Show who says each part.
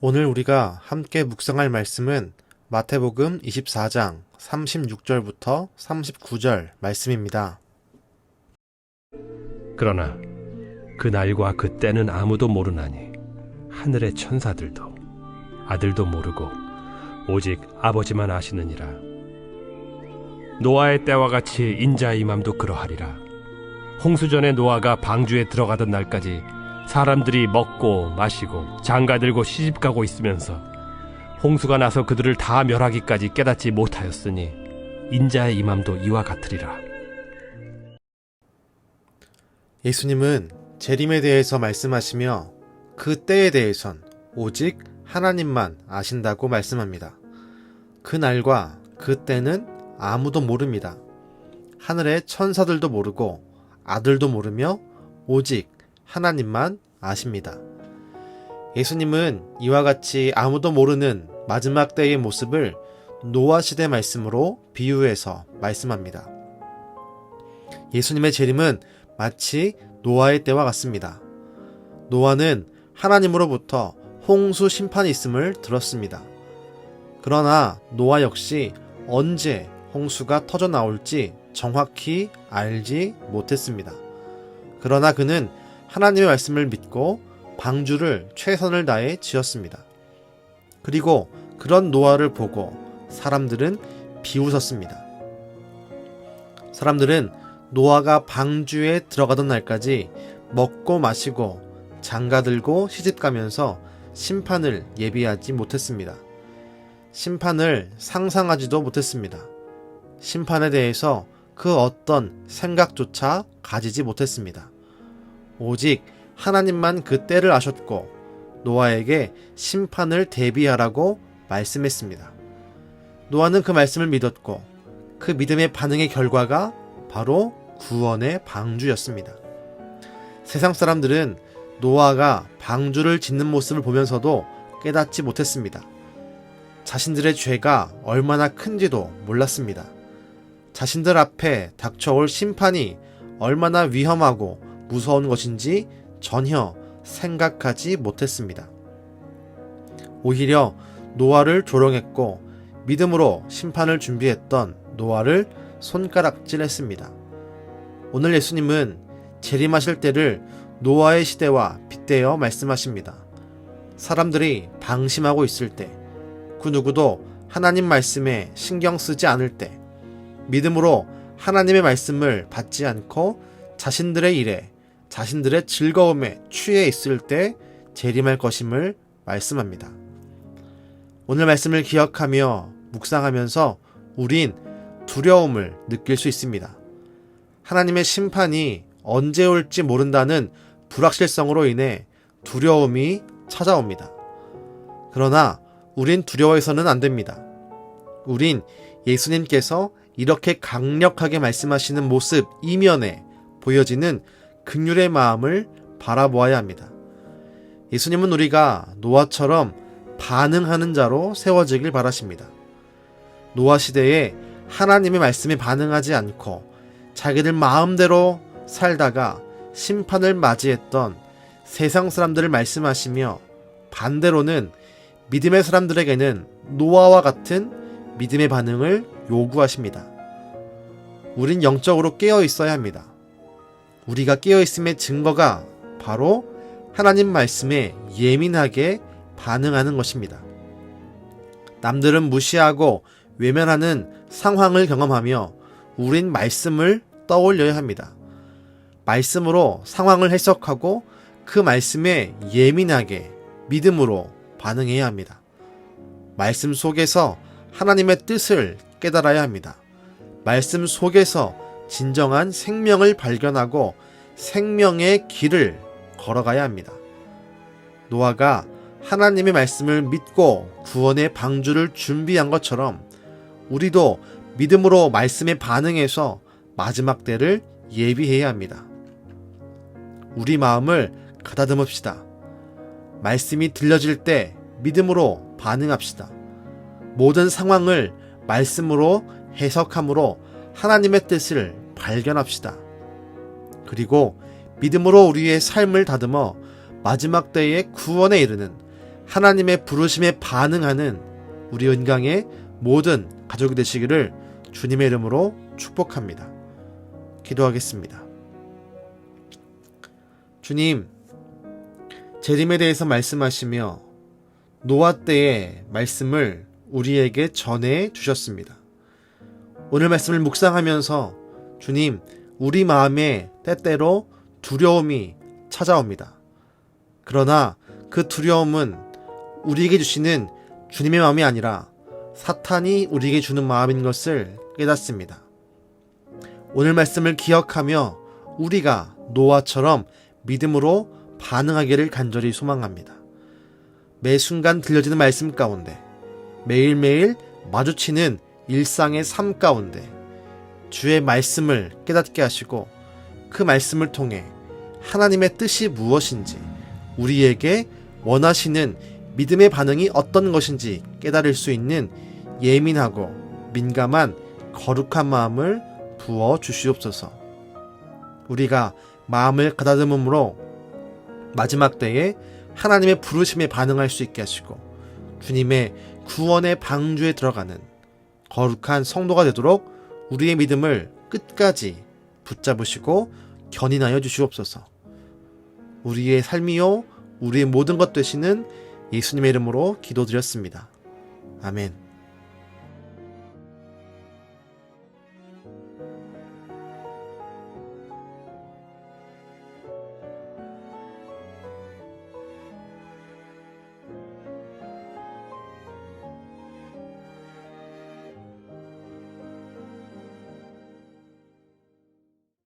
Speaker 1: 오늘 우리가 함께 묵상할 말씀은 마태복음 24장 36절부터 39절 말씀입니다.
Speaker 2: 그러나 그 날과 그 때는 아무도 모르나니 하늘의 천사들도 아들도 모르고 오직 아버지만 아시느니라. 노아의 때와 같이 인자의 임함도 그러하리라. 홍수전에 노아가 방주에 들어가던 날까지 사람들이 먹고 마시고 장가들고 시집가고 있으면서 홍수가 나서 그들을 다 멸하기까지 깨닫지 못하였으니 인자의 임함도 이와 같으리라.
Speaker 1: 예수님은 재림에 대해서 말씀하시며 그 때에 대해선 오직 하나님만 아신다고 말씀합니다. 그 날과 그 때는 아무도 모릅니다. 하늘의 천사들도 모르고 아들도 모르며 오직 하나님만 아십니다. 예수님은 이와 같이 아무도 모르는 마지막 때의 모습을 노아 시대 말씀으로 비유해서 말씀합니다. 예수님의 재림은 마치 노아의 때와 같습니다. 노아는 하나님으로부터 홍수 심판이 있음을 들었습니다. 그러나 노아 역시 언제 홍수가 터져 나올지 정확히 알지 못했습니다. 그러나 그는 하나님의 말씀을 믿고 방주를 최선을 다해 지었습니다. 그리고 그런 노아를 보고 사람들은 비웃었습니다. 사람들은 노아가 방주에 들어가던 날까지 먹고 마시고 장가들고 시집가면서 심판을 예비하지 못했습니다. 심판을 상상하지도 못했습니다. 심판에 대해서 그 어떤 생각조차 가지지 못했습니다. 오직 하나님만 그 때를 아셨고 노아에게 심판을 대비하라고 말씀했습니다. 노아는 그 말씀을 믿었고 그 믿음의 반응의 결과가 바로 구원의 방주였습니다. 세상 사람들은 노아가 방주를 짓는 모습을 보면서도 깨닫지 못했습니다. 자신들의 죄가 얼마나 큰지도 몰랐습니다. 자신들 앞에 닥쳐올 심판이 얼마나 위험하고 무서운 것인지 전혀 생각하지 못했습니다. 오히려 노아를 조롱했고 믿음으로 심판을 준비했던 노아를 손가락질했습니다. 오늘 예수님은 재림하실 때를 노아의 시대와 빗대어 말씀하십니다. 사람들이 방심하고 있을 때, 그 누구도 하나님 말씀에 신경 쓰지 않을 때, 믿음으로 하나님의 말씀을 받지 않고 자신들의 일에, 자신들의 즐거움에 취해 있을 때 재림할 것임을 말씀합니다. 오늘 말씀을 기억하며 묵상하면서 우린 두려움을 느낄 수 있습니다. 하나님의 심판이 언제 올지 모른다는 불확실성으로 인해 두려움이 찾아옵니다. 그러나 우린 두려워해서는 안 됩니다. 우린 예수님께서 이렇게 강력하게 말씀하시는 모습 이면에 보여지는 긍휼의 마음을 바라보아야 합니다. 예수님은 우리가 노아처럼 반응하는 자로 세워지길 바라십니다. 노아 시대에 하나님의 말씀에 반응하지 않고 자기들 마음대로 살다가 심판을 맞이했던 세상 사람들을 말씀하시며 반대로는 믿음의 사람들에게는 노아와 같은 믿음의 반응을 요구하십니다. 우린 영적으로 깨어 있어야 합니다. 우리가 깨어 있음의 증거가 바로 하나님 말씀에 예민하게 반응하는 것입니다. 남들은 무시하고 외면하는 상황을 경험하며 우린 말씀을 떠올려야 합니다. 말씀으로 상황을 해석하고 그 말씀에 예민하게 믿음으로 반응해야 합니다. 말씀 속에서 하나님의 뜻을 깨달아야 합니다. 말씀 속에서 진정한 생명을 발견하고 생명의 길을 걸어가야 합니다. 노아가 하나님의 말씀을 믿고 구원의 방주를 준비한 것처럼 우리도 믿음으로 말씀에 반응해서 마지막 때를 예비해야 합니다. 우리 마음을 가다듬읍시다. 말씀이 들려질 때 믿음으로 반응합시다. 모든 상황을 말씀으로 해석함으로 하나님의 뜻을 발견합시다. 그리고 믿음으로 우리의 삶을 다듬어 마지막 때의 구원에 이르는 하나님의 부르심에 반응하는 우리 은강의 모든 가족이 되시기를 주님의 이름으로 축복합니다. 기도하겠습니다. 주님, 재림에 대해서 말씀하시며 노아 때의 말씀을 우리에게 전해 주셨습니다. 오늘 말씀을 묵상하면서 주님, 우리 마음에 때때로 두려움이 찾아옵니다. 그러나 그 두려움은 우리에게 주시는 주님의 마음이 아니라 사탄이 우리에게 주는 마음인 것을 깨닫습니다. 오늘 말씀을 기억하며 우리가 노아처럼 믿음으로 반응하기를 간절히 소망합니다. 매 순간 들려지는 말씀 가운데, 매일매일 마주치는 일상의 삶 가운데 주의 말씀을 깨닫게 하시고 그 말씀을 통해 하나님의 뜻이 무엇인지, 우리에게 원하시는 믿음의 반응이 어떤 것인지 깨달을 수 있는 예민하고 민감한 거룩한 마음을 부어 주시옵소서. 우리가 마음을 가다듬음으로 마지막 때에 하나님의 부르심에 반응할 수 있게 하시고 주님의 구원의 방주에 들어가는 거룩한 성도가 되도록 우리의 믿음을 끝까지 붙잡으시고 견인하여 주시옵소서. 우리의 삶이요 우리의 모든 것 되시는 예수님의 이름으로 기도드렸습니다. 아멘.